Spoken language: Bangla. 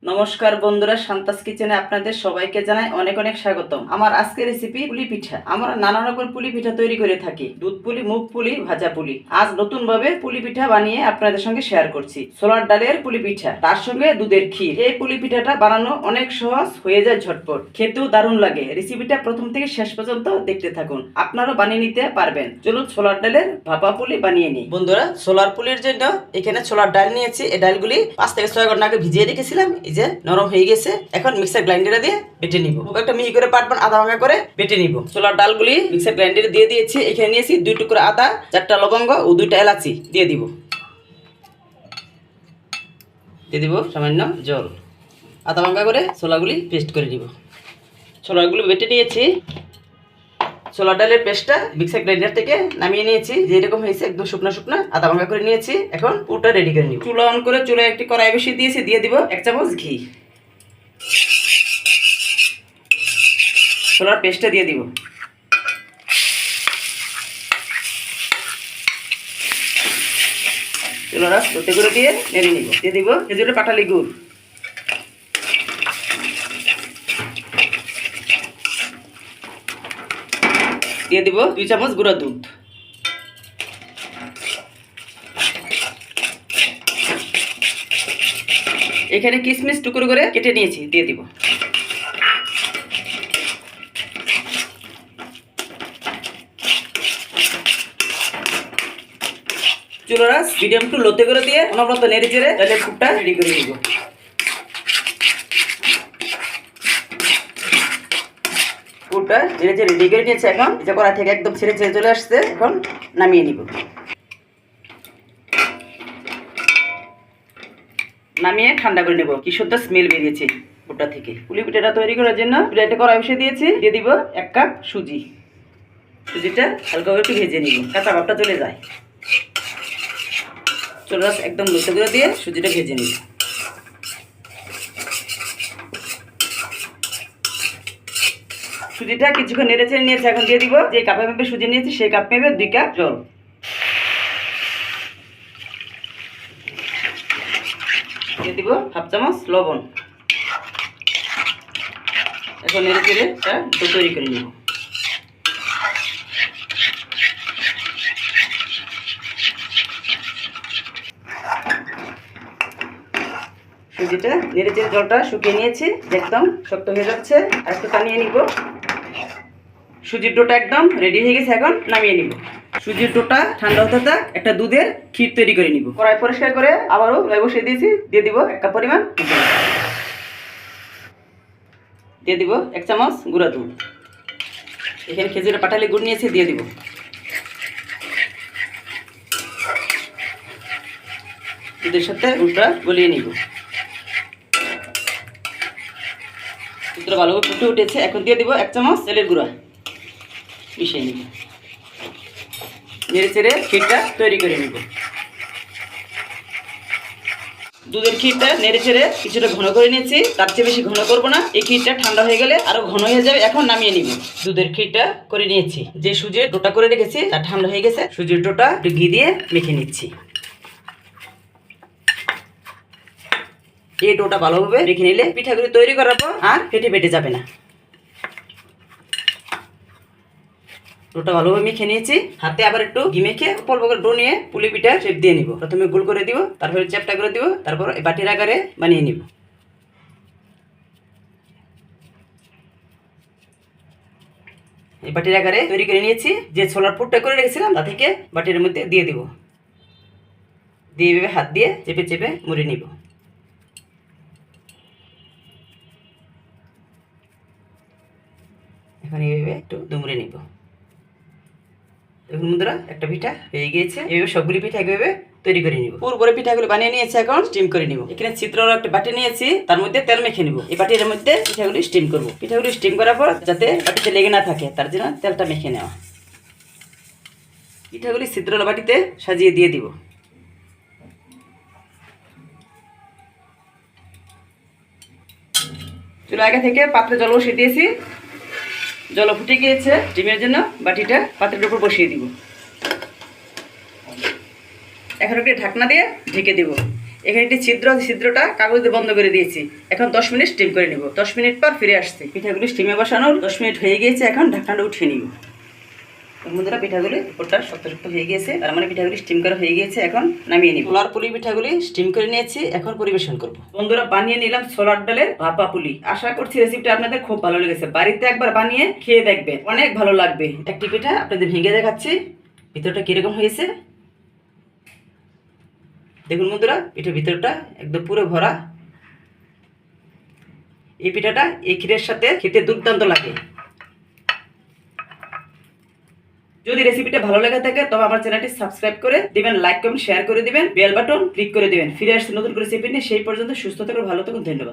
নমস্কার বন্ধুরা, শান্তাস কিচেনে আপনাদের সবাইকে জানাই অনেক অনেক স্বাগতম। আমার আজকের রেসিপি পুলি পিঠা। আমরা নানা রকম পুলি পিঠা তৈরি করে থাকি, দুধ পুলি, মুগ পুলি, ভাজা পুলি। আজ নতুন ভাবে পুলি পিঠা বানিয়ে আপনাদের সঙ্গে শেয়ার করছি। ছোলার ডালের পুলি পিঠা, তার সঙ্গে দুধের ক্ষীর। এই পুলি পিঠাটা বানানো অনেক সহজ, হয়ে যায় ঝটপট, খেতেও দারুণ লাগে। রেসিপিটা প্রথম থেকে শেষ পর্যন্ত দেখতে থাকুন, আপনারাও বানিয়ে নিতে পারবেন। চলুন ছোলার ডালের ভাপা পুলি বানিয়ে নিই। বন্ধুরা, ছোলার পুলির জন্য এখানে ছোলার ডাল নিয়েছি। এই ডালগুলি 5 থেকে 6 ঘন্টা আগে ভিজিয়ে রেখেছিলাম। যে নরম হয়ে গেছে, এখন মিক্সার গ্রাইন্ডারে দিয়ে বেটে নিব। একটা মিহি করে পাটবেন, আধা ভাঙা করে বেটে নিব। ছোলার ডালগুলি মিক্সার গ্রাইন্ডারে দিয়ে দিয়েছি। এখানে নিয়েছি 2 টুকরো আদা, 4টা লবঙ্গ ও 2টা এলাচি দিয়ে দিব। দিয়ে দিব সামান্য জল। আধা ভাঙা করে ছোলাগুলি পেস্ট করে নিব। ছোলাগুলো বেটে নিয়েছি। ছোলার ডালের পেস্টটা মিক্সার গ্রাইন্ডার থেকে নামিয়ে নিয়েছি। যেরকম হয়েছে একদম শুকনো শুকনো আধা ভাঙা করে নিয়েছি। এখন পুরোটা রেডি করে নিব। চুলা অন করে চুলায় একটি কড়াই বসিয়ে দিয়েছি। দিয়ে দিব 1 চামচ ঘি। ছোলার পেস্টটা দিয়ে দিব। চুলাটা সতে করে দিয়ে নেড়ে নিব। দিয়ে দিব খেজুরের পাটালি গুড়। দিয়ে দিব 2 চামচ গুঁড়া দুধ। এখানে কিশমিশ টুকরো করে কেটে নিয়েছি, দিয়ে দিব। চুলাটা মিডিয়াম টু লোতে করে দিয়ে অনবরত নেড়ে চেড়ে ডালের পুরটা রেডি করে নিব। পুরটা নেড়ে চেড়ে রেডি করে নিয়েছে। এখন এটা কড়াই থেকে একদম ছেড়ে ছেড়ে চলে আসছে। এখন নামিয়ে নিব। নামিয়ে ঠান্ডা করে নেব। কি সুন্দর স্মেল বেরিয়েছে পুরটা থেকে। পুলি পিঠাটা তৈরি করার জন্য প্লেটে কড়াই বসিয়ে দিয়েছি। দিয়ে দিব 1 কাপ সুজি। সুজিটা হালকা একটু ভেজে নিব, কাঁচা ভাবটা চলে যায়। চুলা একদম লোতে করে দিয়ে সুজিটা ভেজে নিব। সুজিটা কিছুক্ষণ নেড়ে চেড়ে নিয়েছে। এখন দিয়ে দিব যে কাপে মেপে সুজি নিয়েছি, সেই কাপ মেপে 2 কাপ জল। দিয়ে দিব 1/2 চামচ লবণ। এখন নেড়ে চেড়ে ডো তৈরি করে নিব। সুজিটা নেড়ে চেড়ে জলটা শুকিয়ে নিয়েছি, একদম শক্ত হয়ে যাচ্ছে। আর একটু টানিয়ে নিব। সুজির ডোটা একদম রেডি হয়ে গেছে। এখন নামিয়ে নিব। সুজির ডোটা ঠান্ডা হতে থাক, একটা দুধের ক্ষীর তৈরি করে নিব। কড়াই পরিষ্কার করে আবারও বসিয়ে দিয়েছি। দিয়ে দিব 1 কাপ পরিমাণ। দিয়ে দিব 1 চামচ গুঁড়া দুধ। এখানে খেজুরের পাটালি গুড় নিয়েছি, দিয়ে দিব। দুধের সাথে গুড়টা গলিয়ে নিব। দুধটা ভালোভাবে ফুটে উঠেছে। এখন দিয়ে দিব 1 চামচ তেলের গুঁড়া। মিশিয়ে নিব। নেড়ে চেড়ে ক্ষীরটা তৈরি করে নিব। দুধের ক্ষীরটা নেড়ে চেড়ে কিছুটা ঘন করে নিয়েছি, তার চেয়ে বেশি ঘন করবো না। এই ক্ষীরটা ঠান্ডা হয়ে গেলে আরো ঘন হয়ে যাবে। এখন নামিয়ে নিব। দুধের ক্ষীরটা করে নিয়েছি। যে সুজির ডোটা করে রেখেছি তা ঠান্ডা হয়ে গেছে। সুজির ডোটা একটু ঘি দিয়ে মেখে নিচ্ছি। এই ডোটা ভালোভাবে মেখে নিলে পিঠাগুলি তৈরি করার পর আর ফেটে ফেটে যাবে না। ডোটা ভালোভাবে মেখে নিয়েছি। হাতে আবার একটু ঘি মেখে অল্প করে ডো নিয়ে পুলি পিঠা শেপ দিয়ে নিব। প্রথমে গোল করে দিব, তারপরে চ্যাপটা করে দিব, তারপর বাটির আকারে বানিয়ে নিব। এই বাটির আকারে তৈরি করে নিয়েছি। যে ছোলার পুরটা করে রেখেছিলাম তা থেকে বাটির মধ্যে দিয়ে দিব। দিয়ে এভাবে হাত দিয়ে চেপে চেপে মুড়ে নিব। এখন এইভাবে একটু দুমড়ে নিব। দেখুন বন্ধুরা, একটা পিঠা হয়ে গিয়েছে। এইভাবে সবগুলি পিঠা এইভাবে তৈরি করে নিব। পুরো পিঠাগুলো বানিয়ে নিয়েছি। এখন স্টিম করে নিব। এখানে চিত্রর একটা বাটি নিয়েছি, তার মধ্যে তেল মেখে নিব। এই বাটির মধ্যে পিঠাগুলি স্টিম করব। পিঠাগুলি স্টিম করার পর যাতে বাটিতে লেগে না থাকে, তার জন্য তেলটা মেখে নেওয়া। পিঠাগুলি চিত্রর বাটিতে সাজিয়ে দিয়ে দিব। চুলা আগে থেকে পাত্রে জল বসিয়ে দিয়েছি। জল ফুটে গিয়েছে। ডিমের জন্য বাটিটা পাত্রের উপর বসিয়ে দিব। এখন একটু ঢাকনা দিয়ে ঢেকে দেব। এখানে একটি ছিদ্র আছে, ছিদ্রটা কাগজ দিয়ে বন্ধ করে দিয়েছি। এখন 10 মিনিট স্টিম করে নিব। 10 মিনিট পর ফিরে আসছি। পিঠাগুলি স্টিমে বসানোর 10 মিনিট হয়ে গিয়েছে। এখন ঢাকনাটা উঠিয়ে নিব। বন্ধুরা পিঠাগুলি উপরটা শক্ত শক্ত হয়ে গিয়েছে, তার মানে পিঠাগুলি স্টিম করা হয়ে গিয়েছে। এখন নামিয়ে নিব। ছোলার পুলি পিঠাগুলি স্টিম করে নিয়েছি, এখন পরিবেশন করব। বন্ধুরা বানিয়ে নিলাম ছোলার ডালের ভাপা পুলি। আশা করছি রেসিপিটা আপনাদের খুব ভালো লেগেছে। বাড়িতে একবার বানিয়ে খেয়ে দেখবেন, অনেক ভালো লাগবে। একটি পিঠা আপনাদের ভেঙে দেখাচ্ছি, ভিতরটা কিরকম হয়েছে দেখুন বন্ধুরা। পিঠার ভিতরটা একদম পুরো ভরা। এই পিঠাটা এই ক্ষীরের সাথে খেতে দুর্দান্ত লাগে। যদি রেসিপিটা ভালো লেগে থাকে তবে আমার চ্যানেলটি সাবস্ক্রাইব করে দিবেন, লাইক কমেন্ট শেয়ার করে দিবেন, বেল বাটন ক্লিক করে দিবেন। ফিরে আসছি নতুন করে রেসিপি নিয়ে। সেই পর্যন্ত সুস্থ থাকুন, ভালো থাকুন, ধন্যবাদ।